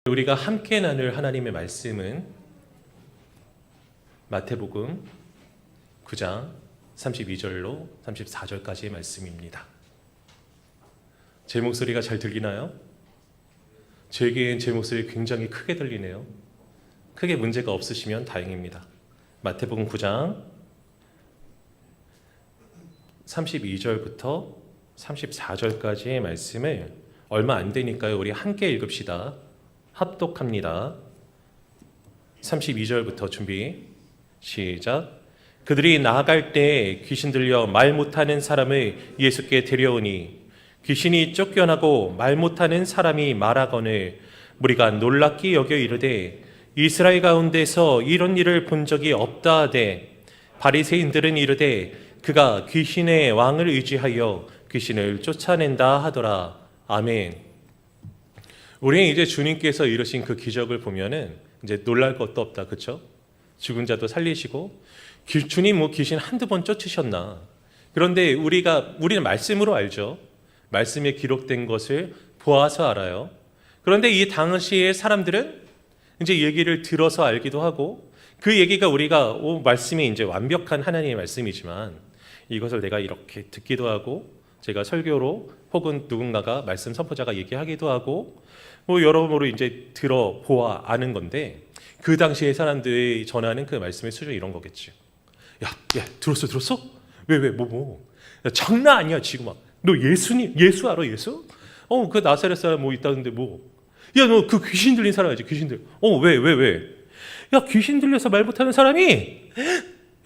우리가 함께 나눌 하나님의 말씀은 마태복음 9장 32절로 34절까지의 말씀입니다. 제 목소리가 잘 들리나요? 제게는 제 목소리 굉장히 크게 들리네요. 크게 문제가 없으시면 다행입니다. 마태복음 9장 32절부터 34절까지의 말씀을 얼마 안 되니까요. 우리 함께 읽읍시다. 합독합니다. 32절부터 준비 시작. 그들이 나아갈 때 귀신 들려 말 못하는 사람을 예수께 데려오니 귀신이 쫓겨나고 말 못하는 사람이 말하거늘 무리가 놀랍게 여겨 이르되 이스라엘 가운데서 이런 일을 본 적이 없다 하되 바리새인들은 이르되 그가 귀신의 왕을 의지하여 귀신을 쫓아낸다 하더라. 아멘. 우리는 이제 주님께서 이루신 그 기적을 보면은 이제 놀랄 것도 없다, 그렇죠? 죽은 자도 살리시고 주님 뭐 귀신 한두 번 쫓으셨나? 그런데 우리는 말씀으로 알죠. 말씀에 기록된 것을 보아서 알아요. 그런데 이 당시의 사람들은 이제 얘기를 들어서 알기도 하고 그 얘기가 우리가 말씀이 이제 완벽한 하나님의 말씀이지만 이것을 내가 이렇게 듣기도 하고 제가 설교로 혹은 누군가가 말씀 선포자가 얘기하기도 하고 뭐 여러모로 이제 들어보아 아는 건데 그 당시에 사람들이 전하는 그 말씀의 수준이 이런 거겠지. 야, 들었어? 왜, 야, 장난 아니야 지금 막. 너 예수 알아 예수? 그 나사렛 사람 뭐 있다는데 뭐. 야, 너 그 귀신 들린 사람 알지? 귀신 들. 왜? 야, 귀신 들려서 말 못하는 사람이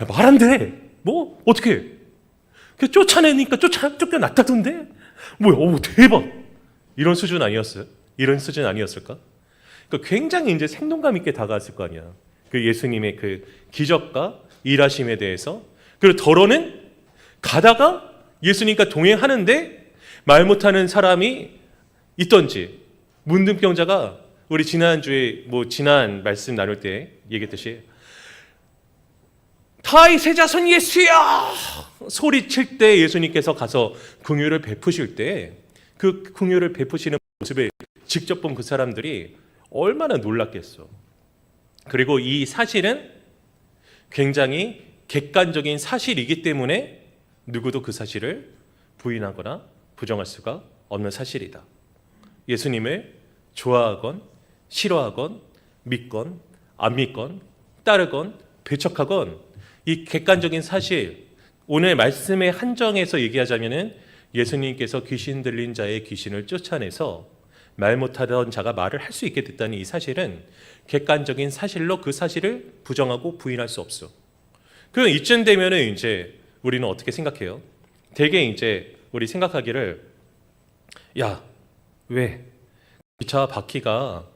말 안 돼. 뭐 어떻게? 그 쫓아내니까 쫓겨났다던데. 뭐야? 대박. 이런 수준 아니었어요? 이런 수준 아니었을까? 그러니까 굉장히 이제 생동감 있게 다가왔을 거 아니야. 그 예수님의 그 기적과 일하심에 대해서. 그리고 더러는 가다가 예수님과 동행하는데 말 못하는 사람이 있던지 문둥병자가 우리 지난주에 지난 말씀 나눌 때 얘기했듯이 다윗 세자손 예수야 소리칠 때 예수님께서 가서 긍휼을 베푸실 때 그 긍휼을 베푸시는 모습을 직접 본 그 사람들이 얼마나 놀랐겠어. 그리고 이 사실은 굉장히 객관적인 사실이기 때문에 누구도 그 사실을 부인하거나 부정할 수가 없는 사실이다. 예수님을 좋아하건 싫어하건 믿건 안 믿건 따르건 배척하건 이 객관적인 사실, 오늘 말씀의 한정에서 얘기하자면은 예수님께서 귀신 들린 자의 귀신을 쫓아내서 말 못하던 자가 말을 할 수 있게 됐다는 이 사실은 객관적인 사실로 그 사실을 부정하고 부인할 수 없어. 그럼 이쯤 되면은 이제 우리는 어떻게 생각해요? 되게 이제 우리 생각하기를 야, 왜 기차 바퀴가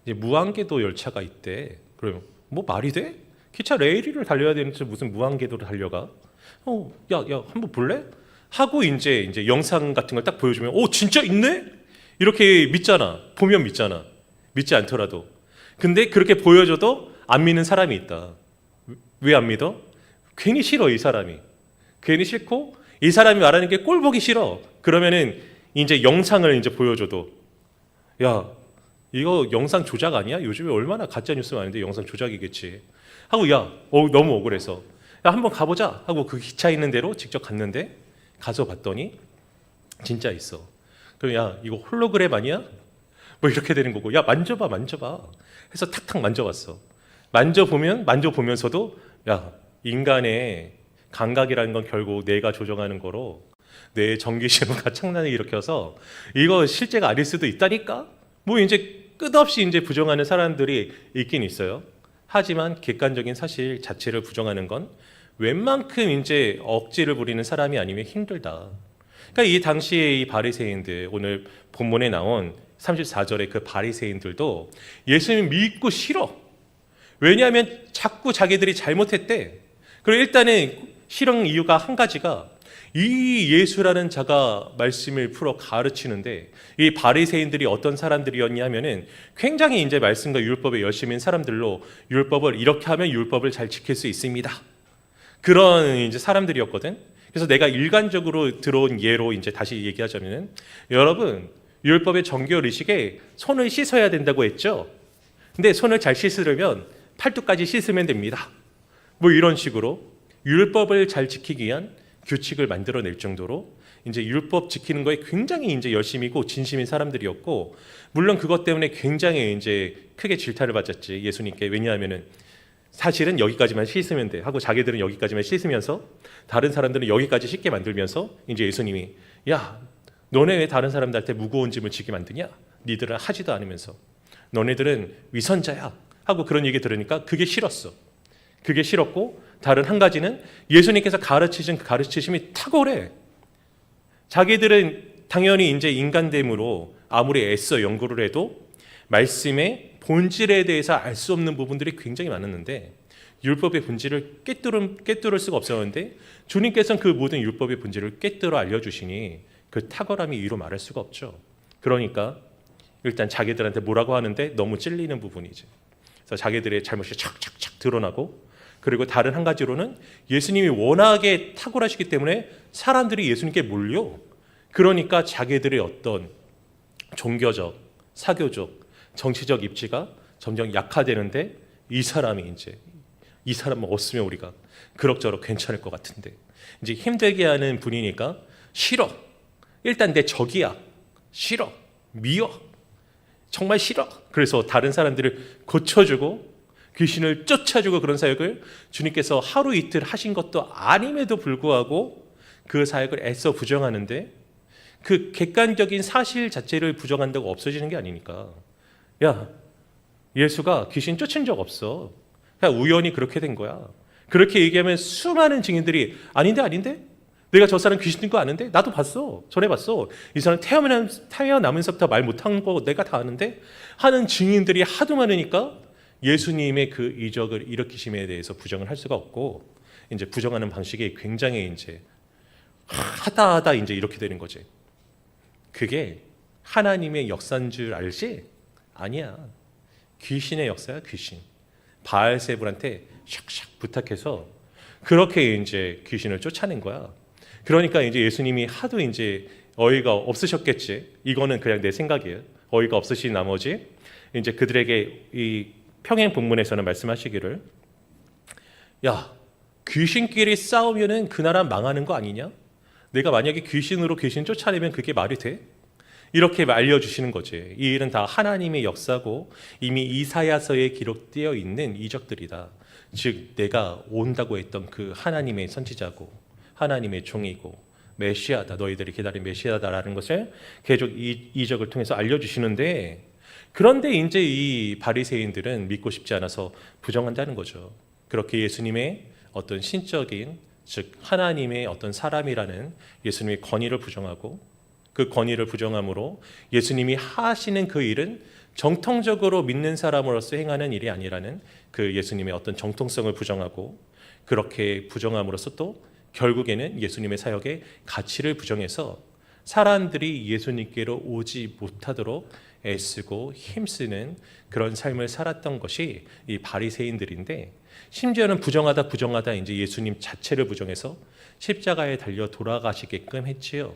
이제 무한궤도 열차가 있대. 그러면 뭐 말이 돼? 기차 레일 위를 달려야 되는지 무슨 무한궤도를 달려가? 야, 한번 볼래? 하고 이제 영상 같은 걸 딱 보여주면 진짜 있네? 이렇게 믿잖아. 보면 믿잖아. 믿지 않더라도. 근데 그렇게 보여줘도 안 믿는 사람이 있다. 왜 안 믿어? 괜히 싫어, 이 사람이. 괜히 싫고 이 사람이 말하는 게 꼴 보기 싫어. 그러면은 이제 영상을 이제 보여줘도 야, 이거 영상 조작 아니야? 요즘에 얼마나 가짜 뉴스 많은데 영상 조작이겠지. 하고 너무 억울해서 야, 한번 가보자 하고 그 기차 있는 데로 직접 갔는데 가서 봤더니 진짜 있어. 그럼 야, 이거 홀로그램 아니야? 뭐 이렇게 되는 거고 야, 만져봐 해서 탁탁 만져봤어. 만져보면서도 야, 인간의 감각이라는 건 결국 뇌가 조정하는 거로 뇌의 전기신호가 창난을 일으켜서 이거 실제가 아닐 수도 있다니까? 뭐 이제 끝없이 이제 부정하는 사람들이 있긴 있어요. 하지만 객관적인 사실 자체를 부정하는 건 웬만큼 이제 억지를 부리는 사람이 아니면 힘들다. 그러니까 이 당시에 이 바리새인들, 오늘 본문에 나온 34절의 그 바리새인들도 예수님 믿고 싫어. 왜냐하면 자꾸 자기들이 잘못했대. 그리고 일단은 싫은 이유가 한 가지가 이 예수라는 자가 말씀을 풀어 가르치는데 이 바리새인들이 어떤 사람들이었냐면은 굉장히 이제 말씀과 율법에 열심인 사람들로 율법을 이렇게 하면 율법을 잘 지킬 수 있습니다. 그런 이제 사람들이었거든. 그래서 내가 일관적으로 들어온 예로 이제 다시 얘기하자면은 여러분 율법의 정결 의식에 손을 씻어야 된다고 했죠. 근데 손을 잘 씻으려면 팔뚝까지 씻으면 됩니다. 뭐 이런 식으로 율법을 잘 지키기 위한 규칙을 만들어낼 정도로 이제 율법 지키는 거에 굉장히 이제 열심이고 진심인 사람들이었고, 물론 그것 때문에 굉장히 이제 크게 질타를 받았지, 예수님께. 왜냐하면은 사실은 여기까지만 씻으면 돼 하고 자기들은 여기까지만 씻으면서 다른 사람들은 여기까지 씻게 만들면서 이제 예수님이, 야, 너네 왜 다른 사람들한테 무거운 짐을 지게 만드냐? 니들은 하지도 않으면서. 너네들은 위선자야 하고 그런 얘기 들으니까 그게 싫었어. 그게 싫었고, 다른 한 가지는 예수님께서 가르치신 그 가르치심이 탁월해. 자기들은 당연히 이제 인간됨으로 아무리 애써 연구를 해도 말씀의 본질에 대해서 알 수 없는 부분들이 굉장히 많았는데, 율법의 본질을 꿰뚫을 수가 없었는데 주님께서는 그 모든 율법의 본질을 꿰뚫어 알려주시니 그 탁월함이 이루 말할 수가 없죠. 그러니까 일단 자기들한테 뭐라고 하는데 너무 찔리는 부분이지. 그래서 자기들의 잘못이 착착착 드러나고, 그리고 다른 한 가지로는 예수님이 워낙에 탁월하시기 때문에 사람들이 예수님께 몰려. 그러니까 자기들의 어떤 종교적, 사교적, 정치적 입지가 점점 약화되는데, 이 사람은 없으면 우리가 그럭저럭 괜찮을 것 같은데 이제 힘들게 하는 분이니까 싫어. 일단 내 적이야. 싫어. 미워. 정말 싫어. 그래서 다른 사람들을 고쳐주고 귀신을 쫓아주고 그런 사역을 주님께서 하루 이틀 하신 것도 아님에도 불구하고 그 사역을 애써 부정하는데, 그 객관적인 사실 자체를 부정한다고 없어지는 게 아니니까. 야, 예수가 귀신 쫓은 적 없어. 그냥 우연히 그렇게 된 거야. 그렇게 얘기하면 수많은 증인들이 아닌데? 내가 저 사람 귀신 든 거 아는데? 나도 봤어. 전에 봤어. 이 사람 태어나면서부터 말 못한 거 내가 다 아는데? 하는 증인들이 하도 많으니까 예수님의 그 이적을 일으키심에 대해서 부정을 할 수가 없고, 이제 부정하는 방식이 굉장히 이제 하다 이제 이렇게 되는 거지. 그게 하나님의 역사인 줄 알지? 아니야. 귀신의 역사야, 귀신. 바알세불한테 샥샥 부탁해서 그렇게 이제 귀신을 쫓아낸 거야. 그러니까 이제 예수님이 하도 이제 어이가 없으셨겠지. 이거는 그냥 내 생각이에요. 어이가 없으신 나머지 이제 그들에게 이 평행 본문에서는 말씀하시기를, 야, 귀신끼리 싸우면은 그 나라 망하는 거 아니냐? 내가 만약에 귀신으로 귀신 쫓아내면 그게 말이 돼? 이렇게 알려주시는 거지. 이 일은 다 하나님의 역사고 이미 이사야서에 기록되어 있는 이적들이다. 즉 내가 온다고 했던 그 하나님의 선지자고 하나님의 종이고 메시아다, 너희들이 기다린 메시아다라는 것을 계속 이 이적을 통해서 알려주시는데, 그런데 이제 이 바리새인들은 믿고 싶지 않아서 부정한다는 거죠. 그렇게 예수님의 어떤 신적인, 즉 하나님의 어떤 사람이라는 예수님의 권위를 부정하고, 그 권위를 부정함으로 예수님이 하시는 그 일은 정통적으로 믿는 사람으로서 행하는 일이 아니라는 그 예수님의 어떤 정통성을 부정하고, 그렇게 부정함으로써 또 결국에는 예수님의 사역의 가치를 부정해서 사람들이 예수님께로 오지 못하도록 애쓰고 힘쓰는 그런 삶을 살았던 것이 이 바리새인들인데, 심지어는 부정하다 이제 예수님 자체를 부정해서 십자가에 달려 돌아가시게끔 했지요.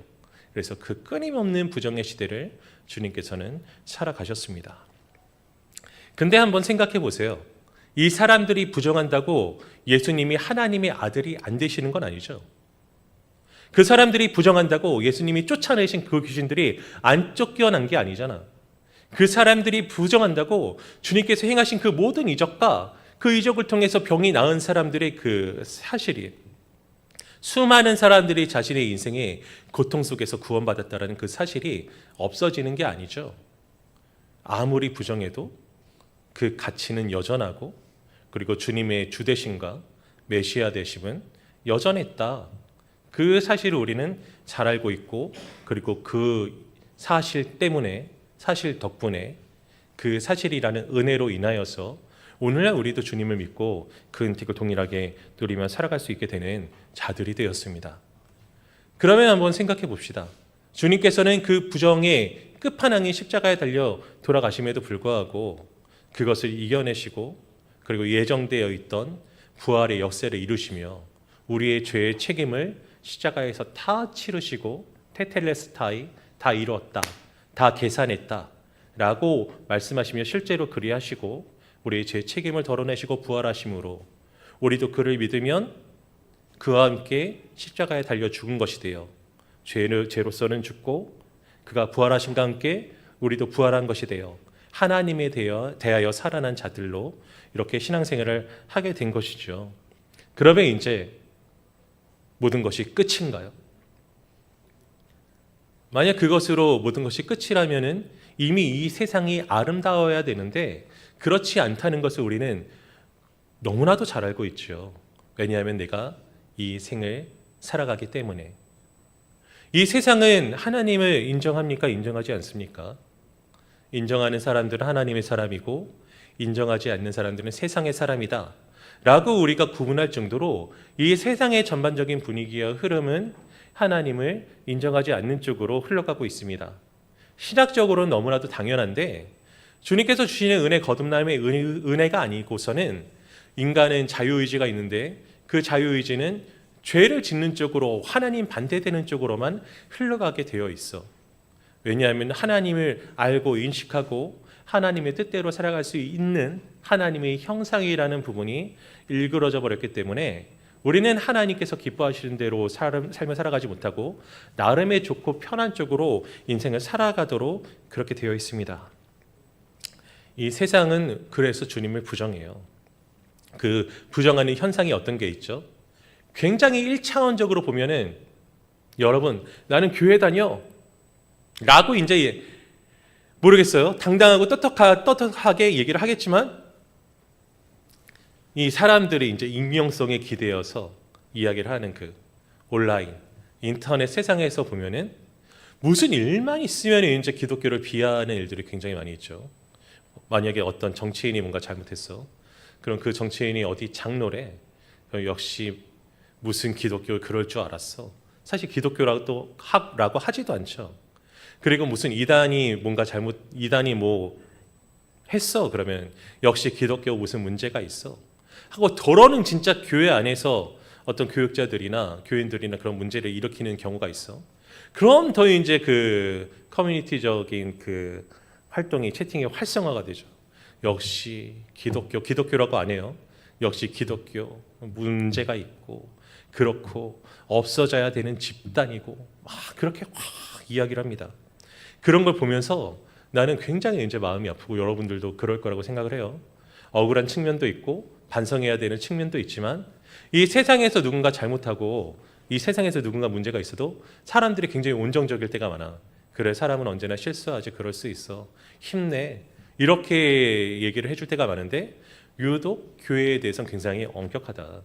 그래서 그 끊임없는 부정의 시대를 주님께서는 살아가셨습니다. 근데 한번 생각해 보세요. 이 사람들이 부정한다고 예수님이 하나님의 아들이 안 되시는 건 아니죠. 그 사람들이 부정한다고 예수님이 쫓아내신 그 귀신들이 안 쫓겨난 게 아니잖아. 그 사람들이 부정한다고 주님께서 행하신 그 모든 이적과 그 이적을 통해서 병이 나은 사람들의 그 사실이, 수많은 사람들이 자신의 인생에 고통 속에서 구원받았다는 그 사실이 없어지는 게 아니죠. 아무리 부정해도 그 가치는 여전하고, 그리고 주님의 주되심과 메시아 되심은 여전했다. 그 사실을 우리는 잘 알고 있고, 그리고 그 사실 때문에, 사실 덕분에, 그 사실이라는 은혜로 인하여서 오늘날 우리도 주님을 믿고 그 은택을 동일하게 누리며 살아갈 수 있게 되는 자들이 되었습니다. 그러면 한번 생각해 봅시다. 주님께서는 그 부정의 끝판왕이 십자가에 달려 돌아가심에도 불구하고 그것을 이겨내시고, 그리고 예정되어 있던 부활의 역사를 이루시며 우리의 죄의 책임을 십자가에서 다 치르시고 테텔레스타이, 다 이루었다, 다 계산했다라고 말씀하시며 실제로 그리하시고 우리의 제 책임을 덜어내시고 부활하심으로 우리도 그를 믿으면 그와 함께 십자가에 달려 죽은 것이 되어 죄로서는 죽고 그가 부활하심과 함께 우리도 부활한 것이 되어 하나님에 대하여 살아난 자들로 이렇게 신앙생활을 하게 된 것이죠. 그러면 이제 모든 것이 끝인가요? 만약 그것으로 모든 것이 끝이라면은 이미 이 세상이 아름다워야 되는데 그렇지 않다는 것을 우리는 너무나도 잘 알고 있죠. 왜냐하면 내가 이 생을 살아가기 때문에. 이 세상은 하나님을 인정합니까? 인정하지 않습니까? 인정하는 사람들은 하나님의 사람이고 인정하지 않는 사람들은 세상의 사람이다 라고 우리가 구분할 정도로 이 세상의 전반적인 분위기와 흐름은 하나님을 인정하지 않는 쪽으로 흘러가고 있습니다. 신학적으로는 너무나도 당연한데 주님께서 주시는 은혜 거듭남의 은혜가 아니고서는 인간은 자유의지가 있는데 그 자유의지는 죄를 짓는 쪽으로 하나님 반대되는 쪽으로만 흘러가게 되어 있어. 왜냐하면 하나님을 알고 인식하고 하나님의 뜻대로 살아갈 수 있는 하나님의 형상이라는 부분이 일그러져 버렸기 때문에 우리는 하나님께서 기뻐하시는 대로 삶을 살아가지 못하고 나름의 좋고 편한 쪽으로 인생을 살아가도록 그렇게 되어 있습니다. 이 세상은 그래서 주님을 부정해요. 그 부정하는 현상이 어떤 게 있죠? 굉장히 1차원적으로 보면은 여러분 나는 교회 다녀 라고 이제 모르겠어요. 당당하고 떳떳하게 얘기를 하겠지만 이 사람들이 이제 익명성에 기대어서 이야기를 하는 그 온라인 인터넷 세상에서 보면은 무슨 일만 있으면 이제 기독교를 비하하는 일들이 굉장히 많이 있죠. 만약에 어떤 정치인이 뭔가 잘못했어. 그럼 그 정치인이 어디 장로래. 역시 무슨 기독교 그럴 줄 알았어. 사실 기독교라고 하지도 않죠. 그리고 무슨 이단이 뭐 했어. 그러면 역시 기독교 무슨 문제가 있어. 하고 더러는 진짜 교회 안에서 어떤 교육자들이나 교인들이나 그런 문제를 일으키는 경우가 있어. 그럼 더 이제 그 커뮤니티적인 그 활동이 채팅이 활성화가 되죠. 역시 기독교라고 안 해요. 역시 기독교 문제가 있고 그렇고 없어져야 되는 집단이고 막 그렇게 이야기를 합니다. 그런 걸 보면서 나는 굉장히 이제 마음이 아프고 여러분들도 그럴 거라고 생각을 해요. 억울한 측면도 있고 반성해야 되는 측면도 있지만 이 세상에서 누군가 잘못하고 이 세상에서 누군가 문제가 있어도 사람들이 굉장히 온정적일 때가 많아. 그래 사람은 언제나 실수하지 그럴 수 있어. 힘내. 이렇게 얘기를 해줄 때가 많은데 유독 교회에 대해서는 굉장히 엄격하다.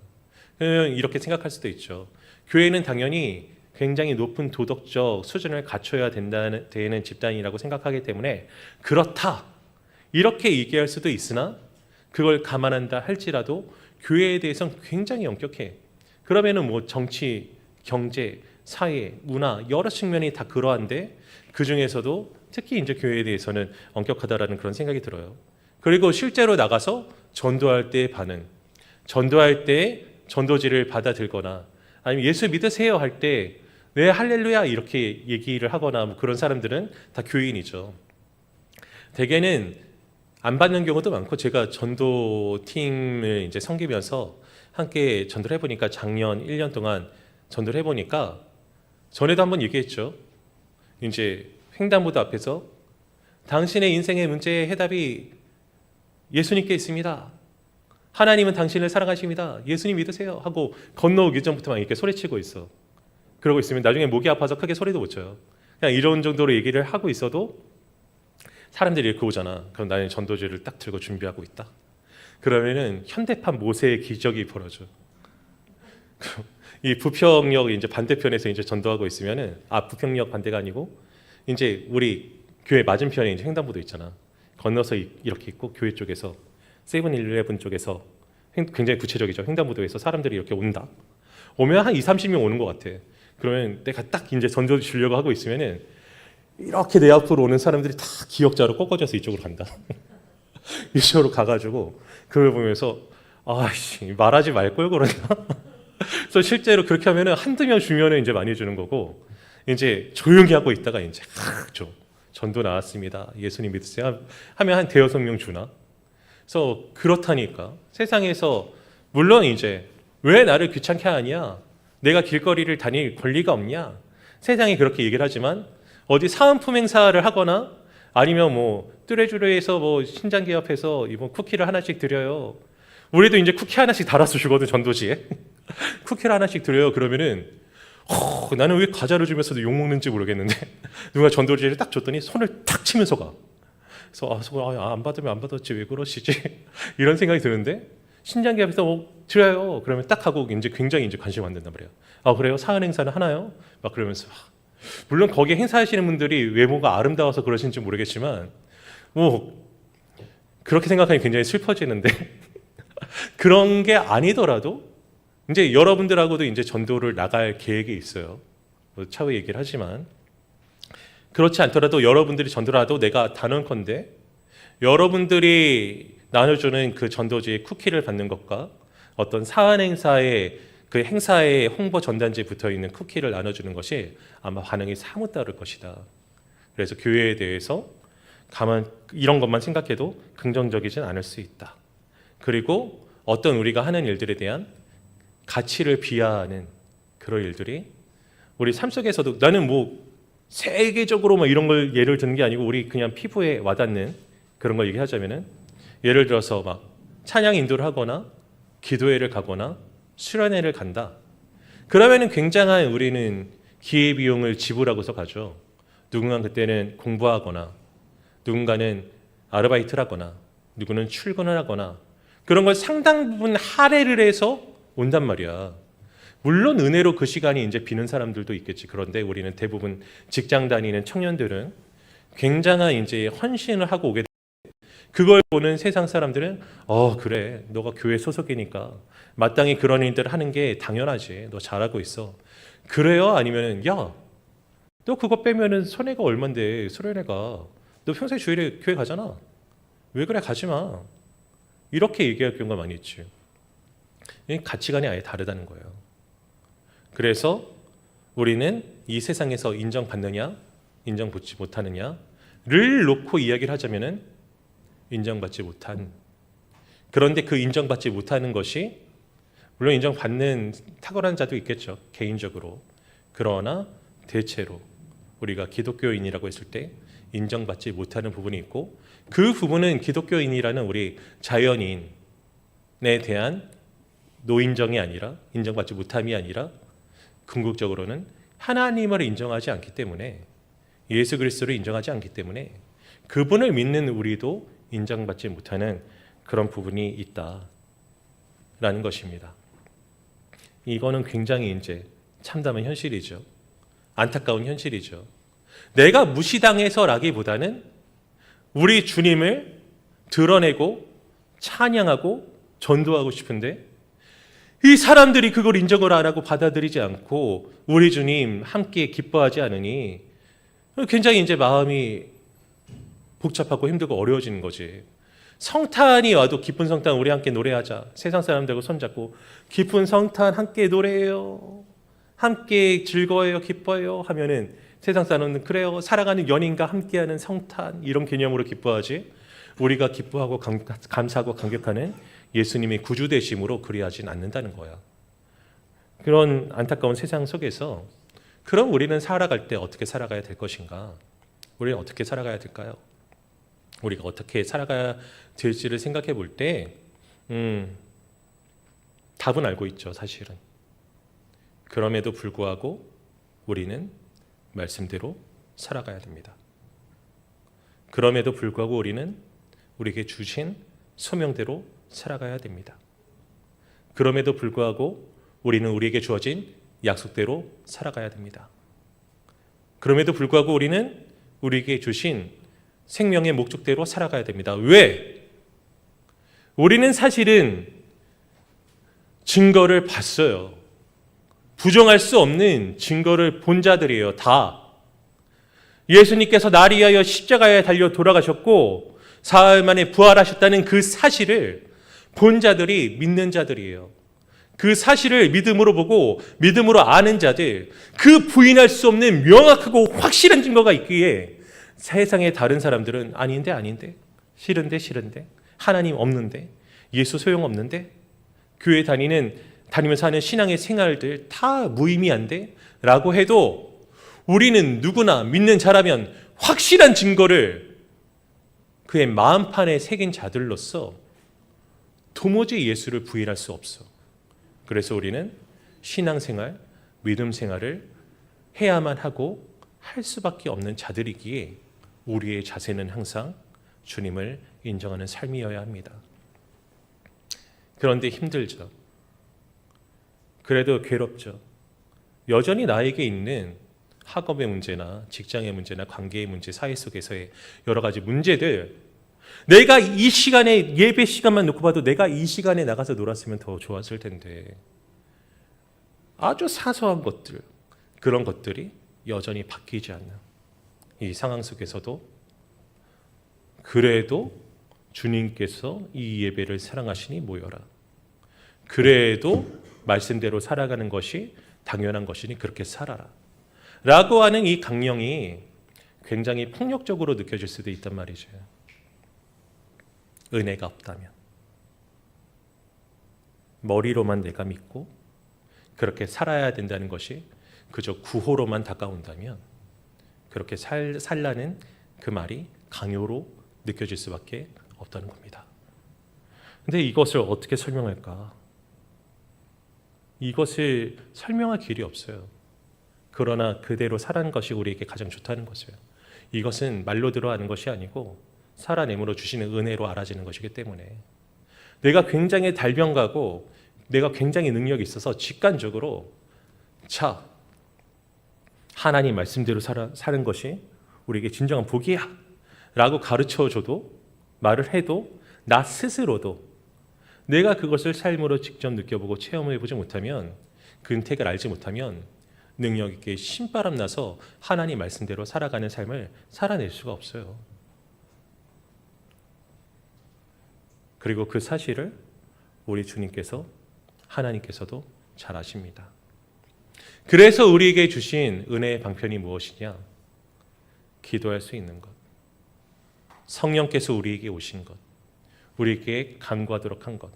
이렇게 생각할 수도 있죠. 교회는 당연히 굉장히 높은 도덕적 수준을 갖춰야 되는 집단이라고 생각하기 때문에 그렇다. 이렇게 얘기할 수도 있으나 그걸 감안한다 할지라도 교회에 대해서는 굉장히 엄격해. 그러면은 뭐 정치, 경제, 사회, 문화 여러 측면이 다 그러한데 그 중에서도 특히 이제 교회에 대해서는 엄격하다라는 그런 생각이 들어요. 그리고 실제로 나가서 전도할 때의 반응, 전도할 때 전도지를 받아들거나 아니면 예수 믿으세요 할 때 네 할렐루야 이렇게 얘기를 하거나 뭐 그런 사람들은 다 교인이죠. 대개는 안 받는 경우도 많고 제가 전도팀을 이제 섬기면서 함께 전도를 해보니까 작년 1년 동안 전도를 해보니까 전에도 한번 얘기했죠. 이제 횡단보도 앞에서 당신의 인생의 문제의 해답이 예수님께 있습니다. 하나님은 당신을 사랑하십니다. 예수님 믿으세요. 하고 건너오기 전부터 막 이렇게 소리치고 있어. 그러고 있으면 나중에 목이 아파서 크게 소리도 못 쳐요. 그냥 이런 정도로 얘기를 하고 있어도 사람들이 이렇게 오잖아. 그럼 나는 전도지를 딱 들고 준비하고 있다. 그러면은 현대판 모세의 기적이 벌어져. 이 부평역 이제 반대편에서 이제 전도하고 있으면은 부평역 반대가 아니고 이제 우리 교회 맞은편에 이제 횡단보도 있잖아. 건너서 이렇게 있고 교회 쪽에서 세븐일레븐 쪽에서 굉장히 구체적이죠. 횡단보도에서 사람들이 이렇게 온다. 오면 한 20-30명 오는 것 같아. 그러면 내가 딱 이제 전도 주려고 하고 있으면은 이렇게 내 앞으로 오는 사람들이 다 기역자로 꺾어져서 이쪽으로 간다. 이쪽으로 가가지고 그걸 보면서 아씨 말하지 말 걸 그러나. 그래서 실제로 그렇게 하면은 한두 명 주면은 이제 많이 주는 거고 이제 조용히 하고 있다가 이제 줘. 전도 나왔습니다. 예수님 믿으세요? 하면 한 대여섯 명 주나? 그래서 그렇다니까. 세상에서 물론 이제 왜 나를 귀찮게 하냐? 내가 길거리를 다닐 권리가 없냐? 세상이 그렇게 얘기를 하지만 어디 사은품 행사를 하거나 아니면 뭐 뚜레쥬레에서 뭐 신장기업해서 이번 쿠키를 하나씩 드려요. 우리도 이제 쿠키 하나씩 달아서 주거든, 전도지에. 쿠키를 하나씩 드려요. 그러면은 나는 왜 과자를 주면서도 욕 먹는지 모르겠는데 누가 전도지를 딱 줬더니 손을 탁 치면서 가. 그래서 안 받으면 안 받았지 왜 그러시지? 이런 생각이 드는데 신장기업에서 뭐 드려요. 그러면 딱 하고 이제 굉장히 이제 관심 안 된단 말이에요. 그래요? 사은 행사는 하나요? 막 그러면서 물론 거기에 행사하시는 분들이 외모가 아름다워서 그러신지 모르겠지만 뭐 그렇게 생각하니 굉장히 슬퍼지는데 그런 게 아니더라도 이제 여러분들하고도 이제 전도를 나갈 계획이 있어요. 뭐 차후에 얘기를 하지만 그렇지 않더라도 여러분들이 전도를 하도 내가 단언컨대 여러분들이 나눠주는 그 전도지의 쿠키를 받는 것과 어떤 사안 행사의 그 행사의 홍보 전단지에 붙어 있는 쿠키를 나눠주는 것이 아마 반응이 사뭇 다를 것이다. 그래서 교회에 대해서 이런 것만 생각해도 긍정적이진 않을 수 있다. 그리고 어떤 우리가 하는 일들에 대한 가치를 비하하는 그런 일들이 우리 삶 속에서도 나는 뭐 세계적으로 뭐 이런 걸 예를 드는 게 아니고 우리 그냥 피부에 와닿는 그런 걸 얘기하자면은 예를 들어서 막 찬양 인도를 하거나 기도회를 가거나 수련회를 간다. 그러면은 굉장한 우리는 기회비용을 지불하고서 가죠. 누군가는 그때는 공부하거나 누군가는 아르바이트를 하거나 누구는 출근을 하거나 그런 걸 상당 부분 할애를 해서 온단 말이야. 물론 은혜로 그 시간이 이제 비는 사람들도 있겠지. 그런데 우리는 대부분 직장 다니는 청년들은 굉장한 이제 헌신을 하고 오게 돼. 그걸 보는 세상 사람들은 그래 너가 교회 소속이니까 마땅히 그런 일들을 하는 게 당연하지. 너 잘하고 있어. 그래요? 아니면은 야 너 그거 빼면은 손해가 얼만데 수련회가 너 평소에 주일에 교회 가잖아. 왜 그래 가지 마. 이렇게 얘기할 경우가 많이 있지. 가치관이 아예 다르다는 거예요. 그래서 우리는 이 세상에서 인정받느냐 인정받지 못하느냐를 놓고 이야기를 하자면은 인정받지 못한. 그런데 그 인정받지 못하는 것이 물론 인정받는 탁월한 자도 있겠죠. 개인적으로. 그러나 대체로 우리가 기독교인이라고 했을 때 인정받지 못하는 부분이 있고 그 부분은 기독교인이라는 우리 자연인에 대한 노인정이 아니라 인정받지 못함이 아니라 궁극적으로는 하나님을 인정하지 않기 때문에 예수 그리스도를 인정하지 않기 때문에 그분을 믿는 우리도 인정받지 못하는 그런 부분이 있다라는 것입니다. 이거는 굉장히 이제 참담한 현실이죠. 안타까운 현실이죠. 내가 무시당해서라기보다는 우리 주님을 드러내고 찬양하고 전도하고 싶은데 이 사람들이 그걸 인정을 안 하고 받아들이지 않고 우리 주님 함께 기뻐하지 않으니 굉장히 이제 마음이 복잡하고 힘들고 어려워지는 거지. 성탄이 와도 기쁜 성탄 우리 함께 노래하자. 세상 사람들하고 손잡고 기쁜 성탄 함께 노래해요. 함께 즐거워요, 기뻐요 하면은 세상 사람은 그래요. 사랑하는 연인과 함께하는 성탄 이런 개념으로 기뻐하지. 우리가 기뻐하고 감사하고 감격하는 예수님의 구주 되심으로 그리하진 않는다는 거야. 그런 안타까운 세상 속에서 그럼 우리는 살아갈 때 어떻게 살아가야 될 것인가? 우리는 어떻게 살아가야 될까요? 우리가 어떻게 살아가야 될지를 생각해 볼 때 답은 알고 있죠, 사실은. 그럼에도 불구하고 우리는 말씀대로 살아가야 됩니다. 그럼에도 불구하고 우리는 우리에게 주신 소명대로 살아가야 됩니다. 그럼에도 불구하고 우리는 우리에게 주어진 약속대로 살아가야 됩니다. 그럼에도 불구하고 우리는 우리에게 주신 생명의 목적대로 살아가야 됩니다. 왜? 우리는 사실은 증거를 봤어요. 부정할 수 없는 증거를 본 자들이에요. 다. 예수님께서 나를 위하여 십자가에 달려 돌아가셨고 사흘 만에 부활하셨다는 그 사실을 본 자들이 믿는 자들이에요. 그 사실을 믿음으로 보고 믿음으로 아는 자들, 그 부인할 수 없는 명확하고 확실한 증거가 있기에 세상의 다른 사람들은 아닌데, 싫은데, 하나님 없는데, 예수 소용없는데, 교회 다니면서 하는 신앙의 생활들 다 무의미한데 라고 해도 우리는 누구나 믿는 자라면 확실한 증거를 그의 마음판에 새긴 자들로서 도무지 예수를 부인할 수 없어. 그래서 우리는 신앙생활, 믿음생활을 해야만 하고 할 수밖에 없는 자들이기에 우리의 자세는 항상 주님을 인정하는 삶이어야 합니다. 그런데 힘들죠. 그래도 괴롭죠. 여전히 나에게 있는 학업의 문제나 직장의 문제나 관계의 문제, 사회 속에서의 여러 가지 문제들, 내가 이 시간에 예배 시간만 놓고 봐도 내가 이 시간에 나가서 놀았으면 더 좋았을 텐데, 아주 사소한 것들, 그런 것들이 여전히 바뀌지 않는 이 상황 속에서도 그래도 주님께서 이 예배를 사랑하시니 모여라. 그래도 말씀대로 살아가는 것이 당연한 것이니 그렇게 살아라. 라고 하는 이 강령이 굉장히 폭력적으로 느껴질 수도 있단 말이죠. 은혜가 없다면. 머리로만 내가 믿고 그렇게 살아야 된다는 것이 그저 구호로만 다가온다면 그렇게 살라는 그 말이 강요로 느껴질 수밖에 없다는 겁니다. 근데 이것을 어떻게 설명할까? 이것을 설명할 길이 없어요. 그러나 그대로 살아가는 것이 우리에게 가장 좋다는 것이에요. 이것은 말로 들어하는 것이 아니고 살아내므로 주시는 은혜로 알아지는 것이기 때문에 내가 굉장히 달변가고 내가 굉장히 능력이 있어서 직관적으로 자, 하나님 말씀대로 사는 것이 우리에게 진정한 복이야 라고 가르쳐줘도 말을 해도 나 스스로도 내가 그것을 삶으로 직접 느껴보고 체험해보지 못하면 그 은택을 알지 못하면 능력 있게 신바람 나서 하나님 말씀대로 살아가는 삶을 살아낼 수가 없어요. 그리고 그 사실을 우리 주님께서 하나님께서도 잘 아십니다. 그래서 우리에게 주신 은혜의 방편이 무엇이냐? 기도할 수 있는 것, 성령께서 우리에게 오신 것, 우리에게 간구하도록 한 것.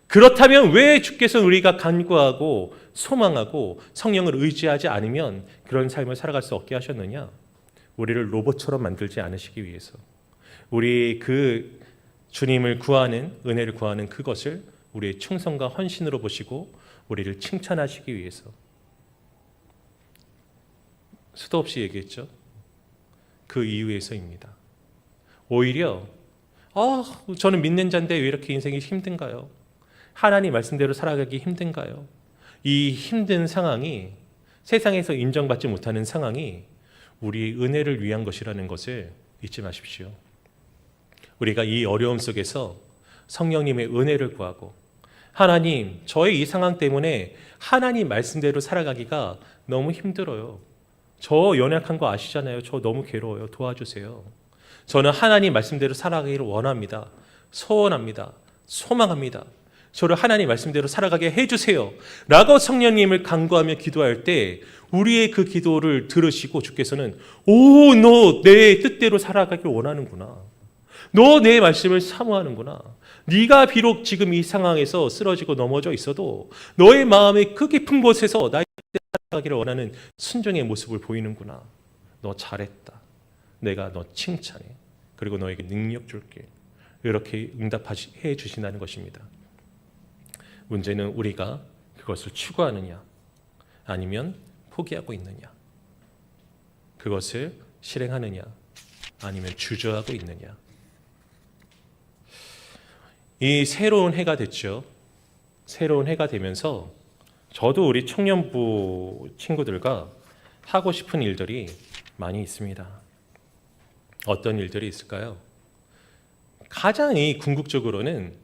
그렇다면 왜 주께서 우리가 간구하고 소망하고 성령을 의지하지 않으면 그런 삶을 살아갈 수 없게 하셨느냐? 우리를 로봇처럼 만들지 않으시기 위해서, 우리 그 주님을 구하는, 은혜를 구하는 그것을 우리의 충성과 헌신으로 보시고 우리를 칭찬하시기 위해서. 수도 없이 얘기했죠. 그 이유에서입니다. 오히려 저는 믿는 자인데 왜 이렇게 인생이 힘든가요? 하나님 말씀대로 살아가기 힘든가요? 이 힘든 상황이, 세상에서 인정받지 못하는 상황이 우리의 은혜를 위한 것이라는 것을 잊지 마십시오. 우리가 이 어려움 속에서 성령님의 은혜를 구하고, 하나님, 저의 이 상황 때문에 하나님 말씀대로 살아가기가 너무 힘들어요. 저 연약한 거 아시잖아요. 저 너무 괴로워요. 도와주세요. 저는 하나님 말씀대로 살아가기를 원합니다. 소원합니다. 소망합니다. 저를 하나님 말씀대로 살아가게 해주세요 라고 성령님을 간구하며 기도할 때 우리의 그 기도를 들으시고 주께서는 너 내 뜻대로 살아가길 원하는구나. 너 내 말씀을 사모하는구나. 네가 비록 지금 이 상황에서 쓰러지고 넘어져 있어도 너의 마음의 그 깊은 곳에서 나의 뜻대로 살아가기를 원하는 순종의 모습을 보이는구나. 너 잘했다. 내가 너 칭찬해. 그리고 너에게 능력 줄게. 이렇게 응답해 주신다는 것입니다. 문제는 우리가 그것을 추구하느냐 아니면 포기하고 있느냐, 그것을 실행하느냐 아니면 주저하고 있느냐. 이 새로운 해가 됐죠. 새로운 해가 되면서 저도 우리 청년부 친구들과 하고 싶은 일들이 많이 있습니다. 어떤 일들이 있을까요? 가장 궁극적으로는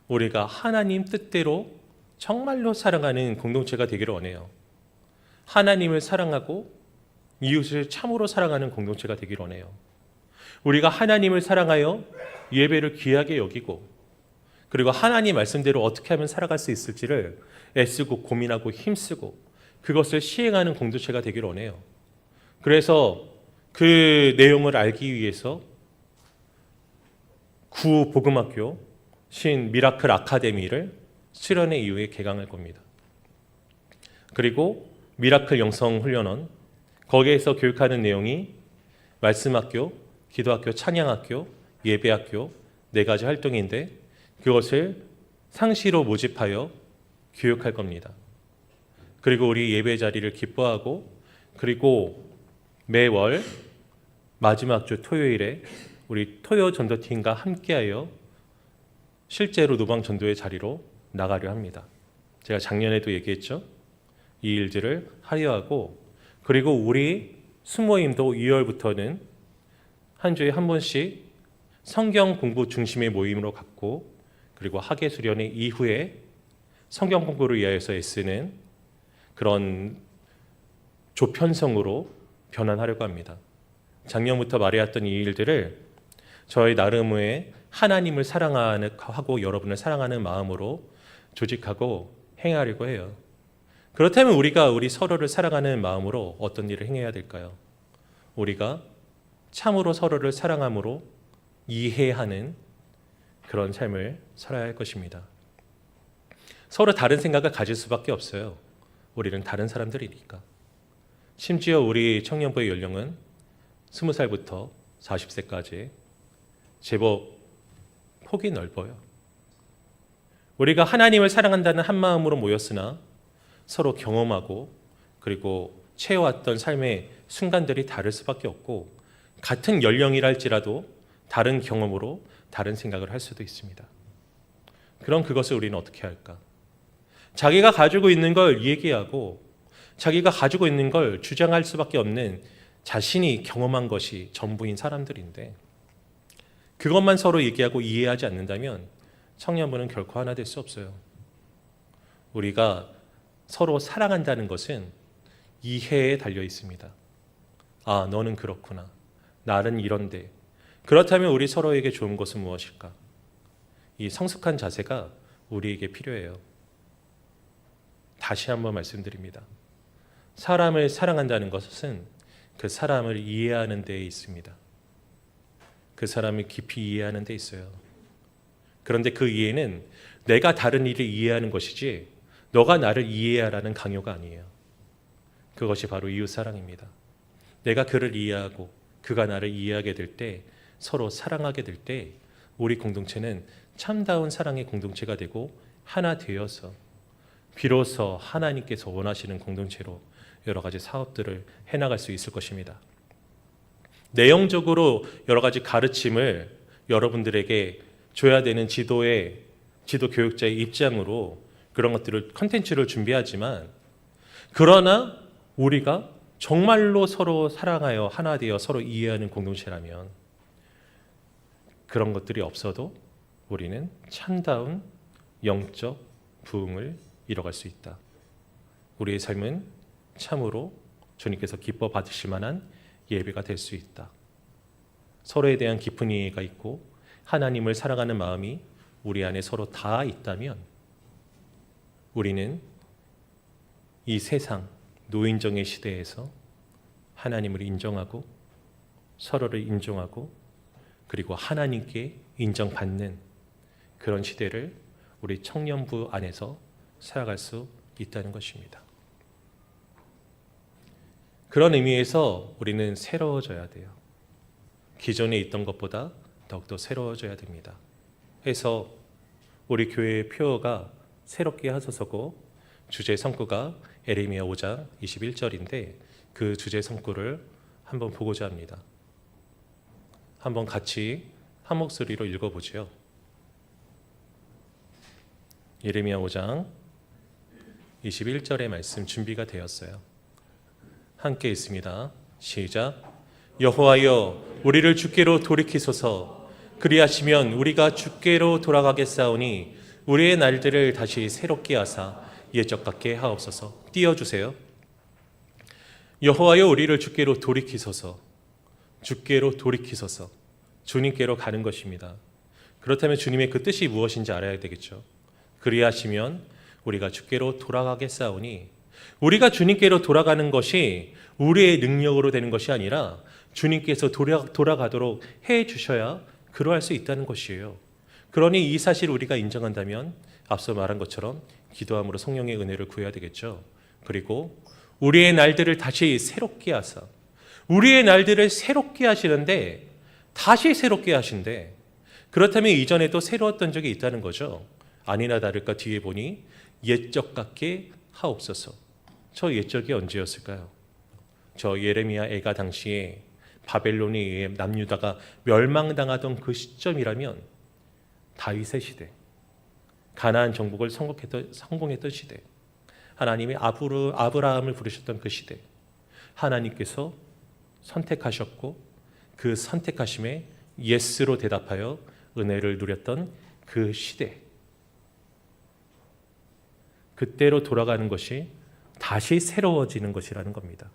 우리가 하나님 뜻대로 정말로 사랑하는 공동체가 되기를 원해요. 하나님을 사랑하고 이웃을 참으로 사랑하는 공동체가 되기를 원해요. 우리가 하나님을 사랑하여 예배를 귀하게 여기고, 그리고 하나님 말씀대로 어떻게 하면 살아갈 수 있을지를 애쓰고 고민하고 힘쓰고 그것을 시행하는 공동체가 되기를 원해요. 그래서 그 내용을 알기 위해서 구복음학교 신 미라클 아카데미를 수련회 이후에 개강할 겁니다. 그리고 미라클 영성훈련원, 거기에서 교육하는 내용이 말씀학교, 기도학교, 찬양학교, 예배학교 4가지 활동인데 그것을 상시로 모집하여 교육할 겁니다. 그리고 우리 예배 자리를 기뻐하고, 그리고 매월 마지막 주 토요일에 우리 토요 전도팀과 함께하여 실제로 노방 전도의 자리로 나가려 합니다. 제가 작년에도 얘기했죠. 이 일들을 하려 하고, 그리고 우리 수모임도 2월부터는 한 주에 한 번씩 성경 공부 중심의 모임으로 갖고, 그리고 학예 수련회 이후에 성경 공부를 위하여서 애쓰는 그런 조편성으로 변환하려고 합니다. 작년부터 말해왔던 이 일들을 저희 나름의 하나님을 사랑하고 여러분을 사랑하는 마음으로 조직하고 행하려고 해요. 그렇다면 우리가 우리 서로를 사랑하는 마음으로 어떤 일을 행해야 될까요? 우리가 참으로 서로를 사랑함으로 이해하는 그런 삶을 살아야 할 것입니다. 서로 다른 생각을 가질 수밖에 없어요. 우리는 다른 사람들이니까. 심지어 우리 청년부의 연령은 20살부터 40세까지 제법 폭이 넓어요. 우리가 하나님을 사랑한다는 한 마음으로 모였으나 서로 경험하고 그리고 채워왔던 삶의 순간들이 다를 수밖에 없고, 같은 연령이랄지라도 다른 경험으로 다른 생각을 할 수도 있습니다. 그럼 그것을 우리는 어떻게 할까? 자기가 가지고 있는 걸 얘기하고 자기가 가지고 있는 걸 주장할 수밖에 없는 자신이 경험한 것이 전부인 사람들인데, 그것만 서로 얘기하고 이해하지 않는다면 청년부는 결코 하나 될 수 없어요. 우리가 서로 사랑한다는 것은 이해에 달려 있습니다. 아, 너는 그렇구나. 나는 이런데. 그렇다면 우리 서로에게 좋은 것은 무엇일까? 이 성숙한 자세가 우리에게 필요해요. 다시 한번 말씀드립니다. 사람을 사랑한다는 것은 그 사람을 이해하는 데에 있습니다. 그 사람을 깊이 이해하는 데 있어요. 그런데 그 이해는 내가 다른 이를 이해하는 것이지 너가 나를 이해하라는 강요가 아니에요. 그것이 바로 이웃사랑입니다. 내가 그를 이해하고 그가 나를 이해하게 될 때, 서로 사랑하게 될 때 우리 공동체는 참다운 사랑의 공동체가 되고 하나 되어서 비로소 하나님께서 원하시는 공동체로 여러 가지 사업들을 해나갈 수 있을 것입니다. 내용적으로 여러 가지 가르침을 여러분들에게 줘야 되는 지도 교육자의 입장으로 그런 것들을 컨텐츠를 준비하지만, 그러나 우리가 정말로 서로 사랑하여 하나 되어 서로 이해하는 공동체라면 그런 것들이 없어도 우리는 참다운 영적 부흥을 이뤄갈 수 있다. 우리의 삶은 참으로 주님께서 기뻐 받으실 만한 예배가 될 수 있다. 서로에 대한 깊은 이해가 있고 하나님을 사랑하는 마음이 우리 안에 서로 다 있다면 우리는 이 세상 노인정의 시대에서 하나님을 인정하고 서로를 인정하고 그리고 하나님께 인정받는 그런 시대를 우리 청년부 안에서 살아갈 수 있다는 것입니다. 그런 의미에서 우리는 새로워져야 돼요. 기존에 있던 것보다 더욱더 새로워져야 됩니다. 해서 우리 교회의 표어가 새롭게 하소서고, 주제 성구가 에레미야 5장 21절인데 그 주제 성구를 한번 보고자 합니다. 한번 같이 한 목소리로 읽어보죠. 에레미야 5장 21절의 말씀 준비가 되었어요. 함께 있습니다. 시작. 여호와여, 우리를 주께로 돌이키소서. 그리하시면 우리가 주께로 돌아가겠사오니 우리의 날들을 다시 새롭게 하사 옛적 같게 하옵소서. 띄워주세요. 여호와여, 우리를 주께로 돌이키소서. 주께로 돌이키소서. 주님께로 가는 것입니다. 그렇다면 주님의 그 뜻이 무엇인지 알아야 되겠죠. 그리하시면 우리가 주께로 돌아가겠사오니, 우리가 주님께로 돌아가는 것이 우리의 능력으로 되는 것이 아니라 주님께서 돌아가도록 해 주셔야 그러할 수 있다는 것이에요. 그러니 이 사실을 우리가 인정한다면 앞서 말한 것처럼 기도함으로 성령의 은혜를 구해야 되겠죠. 그리고 우리의 날들을 다시 새롭게 하사, 우리의 날들을 새롭게 하시는데 다시 새롭게 하신대. 그렇다면 이전에도 새로웠던 적이 있다는 거죠. 아니나 다를까 뒤에 보니 옛적 같게 하옵소서. 저 옛적이 언제였을까요? 저 예레미야 애가 당시에 바벨론에 의해 남유다가 멸망당하던 그 시점이라면 다윗의 시대, 가나안 정복을 성공했던 시대, 하나님이 아브라함을 부르셨던 그 시대, 하나님께서 선택하셨고 그 선택하심에 예스로 대답하여 은혜를 누렸던 그 시대, 그때로 돌아가는 것이 다시 새로워지는 것이라는 겁니다.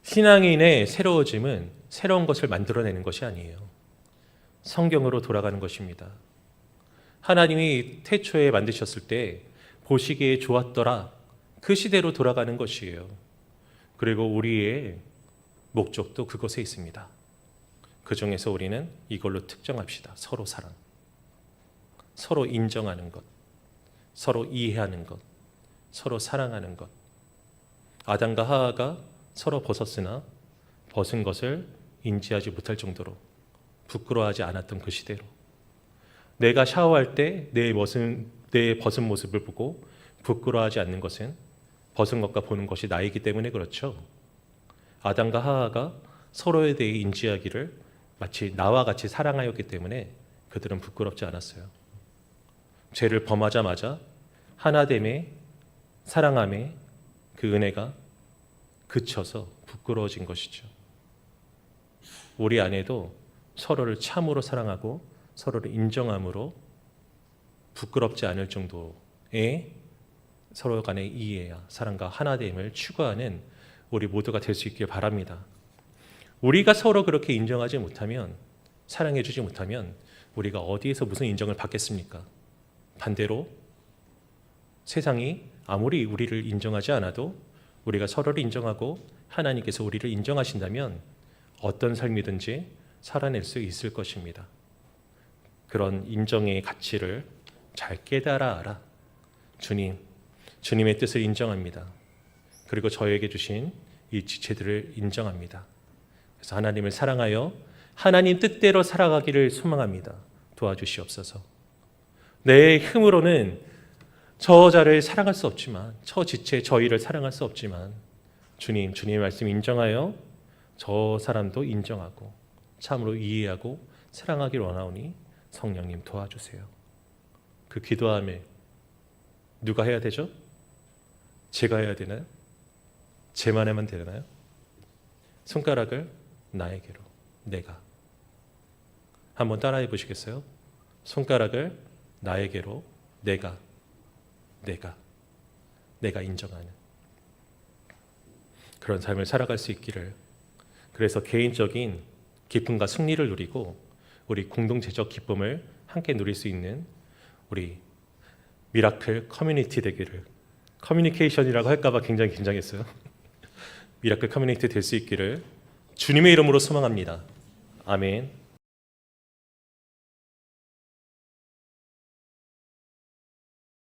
신앙인의 새로워짐은 새로운 것을 만들어내는 것이 아니에요. 성경으로 돌아가는 것입니다. 하나님이 태초에 만드셨을 때 보시기에 좋았더라, 그 시대로 돌아가는 것이에요. 그리고 우리의 목적도 그것에 있습니다. 그 중에서 우리는 이걸로 특정합시다. 서로 사랑, 서로 인정하는 것, 서로 이해하는 것, 서로 사랑하는 것. 아담과 하와가 서로 벗었으나 벗은 것을 인지하지 못할 정도로 부끄러워하지 않았던 그 시대로, 내가 샤워할 때 내 벗은 모습을 보고 부끄러워하지 않는 것은 벗은 것과 보는 것이 나이기 때문에 그렇죠. 아담과 하와가 서로에 대해 인지하기를 마치 나와 같이 사랑하였기 때문에 그들은 부끄럽지 않았어요. 죄를 범하자마자 하나됨의 사랑함의 그 은혜가 그쳐서 부끄러워진 것이죠. 우리 안에도 서로를 참으로 사랑하고 서로를 인정함으로 부끄럽지 않을 정도의 서로 간의 이해와 사랑과 하나됨을 추구하는 우리 모두가 될 수 있길 바랍니다. 우리가 서로 그렇게 인정하지 못하면, 사랑해 주지 못하면 우리가 어디에서 무슨 인정을 받겠습니까? 반대로 세상이 아무리 우리를 인정하지 않아도 우리가 서로를 인정하고 하나님께서 우리를 인정하신다면 어떤 삶이든지 살아낼 수 있을 것입니다. 그런 인정의 가치를 잘 깨달아 알아. 주님의 뜻을 인정합니다. 그리고 저에게 주신 이 지체들을 인정합니다. 그래서 하나님을 사랑하여 하나님 뜻대로 살아가기를 소망합니다. 도와주시옵소서. 내 힘으로는 저자를 사랑할 수 없지만, 저 지체 저희를 사랑할 수 없지만 주님의 말씀 인정하여 저 사람도 인정하고 참으로 이해하고 사랑하기를 원하오니 성령님 도와주세요. 그 기도함에 누가 해야 되죠? 제가 해야 되나요? 제만 하면 되나요? 손가락을 나에게로, 내가. 한번 따라해 보시겠어요? 손가락을 나에게로, 내가 인정하는 그런 삶을 살아갈 수 있기를. 그래서 개인적인 기쁨과 승리를 누리고 우리 공동체적 기쁨을 함께 누릴 수 있는 우리 미라클 커뮤니티 되기를, 커뮤니케이션이라고 할까봐 굉장히 긴장했어요. 미라클 커뮤니티 될 수 있기를 주님의 이름으로 소망합니다. 아멘.